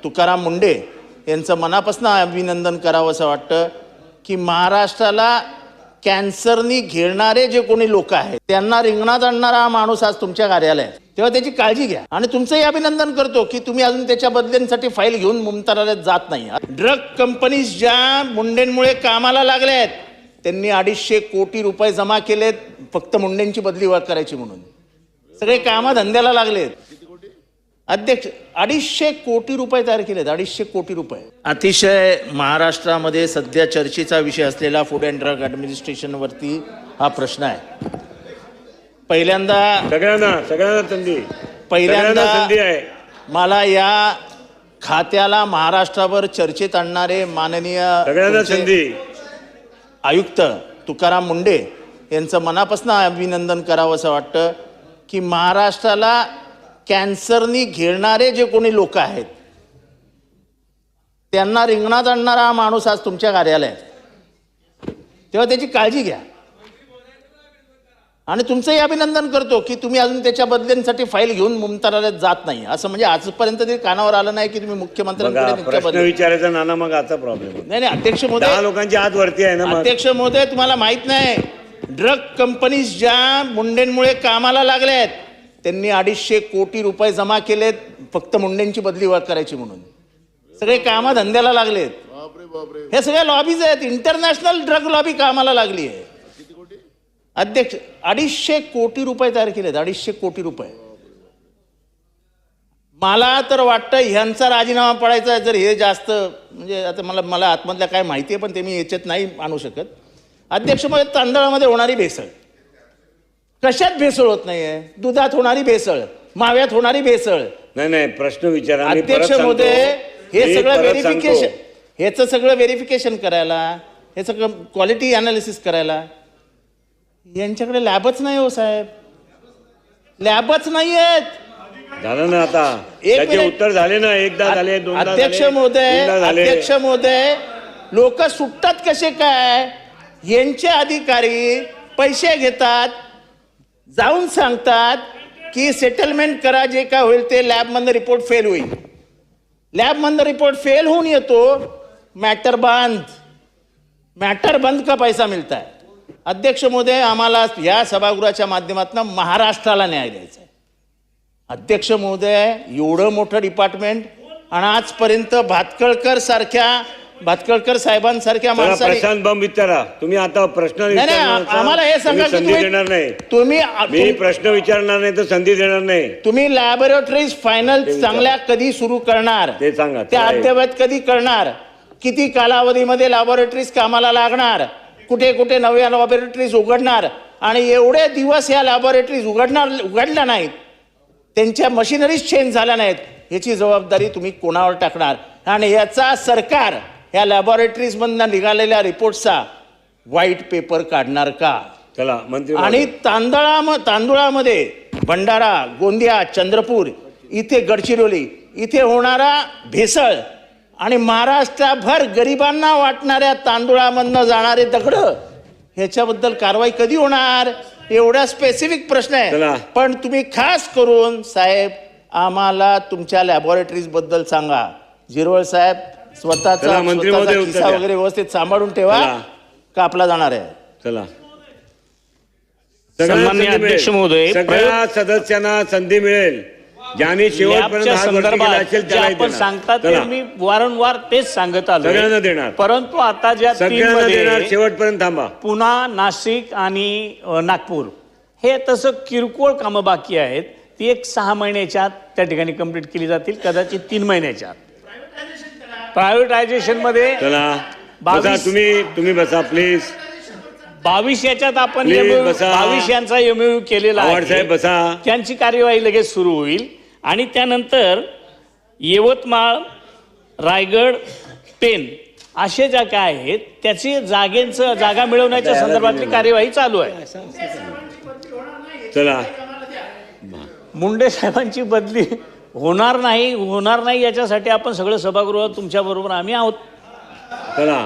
तुकाराम मुंडे यांचं मनापासून अभिनंदन करावं असं वाटतं की महाराष्ट्राला कॅन्सरनी घेणारे जे कोणी लोक आहेत त्यांना रिंगणात आणणारा हा माणूस आज तुमच्या कार्यालयात, तेव्हा त्याची काळजी घ्या. आणि तुमचंही अभिनंदन करतो की तुम्ही अजून त्याच्या बदल्यांसाठी फाईल घेऊन मुंबईत जात नाही. ड्रग कंपनीज ज्या मुंडेंमुळे कामाला लागल्या आहेत त्यांनी 250 कोटी रुपये जमा केलेत फक्त मुंडेंची बदली करायची म्हणून. सगळे कामधंद्याला लागलेत. अध्यक्ष 250 कोटी रुपये तयार केलेत. 250 कोटी रुपये. अतिशय महाराष्ट्रामध्ये सध्या चर्चेचा विषय असलेला फूड अँड ड्रग ॲडमिनिस्ट्रेशनवरती हा प्रश्न आहे. पहिल्यांदा सगळ्यांना संधी आहे. मला या खात्याला महाराष्ट्रावर चर्चेत आणणारे माननीय संधी आयुक्त तुकाराम मुंडे यांचं मनापासून अभिनंदन करावं असं वाटतं की महाराष्ट्राला कॅन्सरनी घेणारे जे कोणी लोक आहेत त्यांना रिंगणात आणणारा हा माणूस आज तुमच्या कार्यालयात, तेव्हा त्याची काळजी घ्या. आणि तुमचंही अभिनंदन करतो की तुम्ही अजून त्याच्या बदल्यांसाठी फाईल घेऊन मुंबईत जात नाही. असं म्हणजे आजपर्यंत ते कानावर आलं नाही की तुम्ही मुख्यमंत्र्यांकडे विचारायचा नाना. मग आता प्रॉब्लेम नाही. अध्यक्ष महोदय, लोकांची आत वरती आहे ना. अध्यक्ष महोदय, तुम्हाला माहित नाही ड्रग कंपनीज ज्या मुंडेंमुळे कामाला लागल्या आहेत त्यांनी 250 कोटी रुपये जमा केलेत फक्त मुंडेंची बदली करायची म्हणून. सगळे कामधंद्याला लागलेत. हे सगळे लॉबीज आहेत. इंटरनॅशनल ड्रग लॉबी कामाला लागली आहे. अध्यक्ष 250 कोटी रुपये तयार केलेत. 250 कोटी रुपये. मला तर वाटतं ह्यांचा राजीनामा पडायचा जर हे जास्त म्हणजे आता मला आतमधल्या काय माहिती आहे पण ते मी याच्यात नाही आणू शकत. अध्यक्ष महोदय, तांदळामध्ये होणारी भेसळ कशात भेसळ होत नाहीये? दुधात होणारी भेसळ, माव्यात होणारी भेसळ. नाही प्रश्न विचारा. अध्यक्ष महोदय, हे सगळं व्हेरिफिकेशन, ह्याचं सगळं व्हेरिफिकेशन करायला, हे सगळं क्वालिटी अनालिसिस करायला यांच्याकडे लॅबच नाही हो साहेब. लॅबच नाही आहेत. झालं ना आता. त्याचे उत्तर झाले ना. एकदा झाले, दोनदा झाले. अध्यक्ष महोदय, लोक सुटतात कसे काय? यांचे अधिकारी पैसे घेतात, जाऊन सांगतात की सेटलमेंट करा, जे काय होईल ते. लॅबमधनं रिपोर्ट फेल होईल. लॅबमधनं रिपोर्ट फेल होऊन येतो, मॅटर बंद का पैसा मिळता है. अध्यक्ष महोदय, आम्हाला या सभागृहाच्या माध्यमातून महाराष्ट्राला न्याय द्यायचा आहे. अध्यक्ष महोदय, एवढं मोठं डिपार्टमेंट आणि आजपर्यंत भातकळकर साहेबांसारख्या माणसाने. प्रशांत बंब विचारा तुम्ही. आता प्रश्न आम्हाला हे सांगा की देणार नाही. मी प्रश्न विचारणार नाही तर संधी देणार नाही. तुम्ही लॅबोरेटरीज फायनल चांगल्या कधी सुरू करणार ते सांगा. त्या अद्ययावत कधी करणार? किती कालावधीमध्ये लॅबोरेटरीज कामाला लागणार? कुठे कुठे नव्या लॅबोरेटरीज उघडणार? आणि एवढे दिवस या लॅबोरेटरीज उघडल्या नाहीत, त्यांच्या मशिनरीज चेंज झाल्या नाहीत, याची जबाबदारी तुम्ही कोणावर टाकणार? आणि याचा सरकार या लॅबोरेटरीज मधून निघालेल्या रिपोर्टचा व्हाईट पेपर काढणार का? चला मंत्री. आणि तांदुळामध्ये भंडारा, गोंदिया, चंद्रपूर, इथे गडचिरोली इथे होणारा भेसळ आणि महाराष्ट्राभर गरिबांना वाटणाऱ्या तांदुळामधनं जाणारे दगड, ह्याच्याबद्दल कारवाई कधी होणार? एवढा स्पेसिफिक प्रश्न आहे. पण तुम्ही खास करून साहेब आम्हाला तुमच्या लॅबोरेटरीज बद्दल सांगा. जिरवळ साहेब, स्वतःचा खिस्सा वगैरे व्यवस्थित सांभाळून ठेवा, कापला जाणार आहे. चला. सन्माननीय अध्यक्ष महोदय, सगळ्या सदस्यांना संधी मिळेल. ज्यांनी शेवटपर्यंत आपण सांगतात ते मी वारंवार तेच सांगत आलो. सगळ्यांना देणार. परंतु आता ज्या देणार शेवटपर्यंत थांबा. पुणा, नाशिक आणि नागपूर हे तसं किरकोळ कामं बाकी आहेत. ती एक 6 महिन्याच्या आत त्या ठिकाणी कंप्लीट केली जातील, कदाचित 3 महिन्याच्या आत. प्रायव्हेटायझेशन मध्ये तुम्ही बसा प्लीज. 22 याच्यात आपण 22 यांचा एमओयू केलेला आहे. त्यांची कार्यवाही लगेच सुरू होईल. आणि त्यानंतर यवतमाळ, रायगड, पेन असे ज्या काय आहेत त्याची जागा मिळवण्याच्या संदर्भातली कार्यवाही चालू आहे. चला. मुंडे साहेबांची बदली होणार नाही याच्यासाठी आपण सगळं सभागृह तुमच्या बरोबर आम्ही आहोत. चला.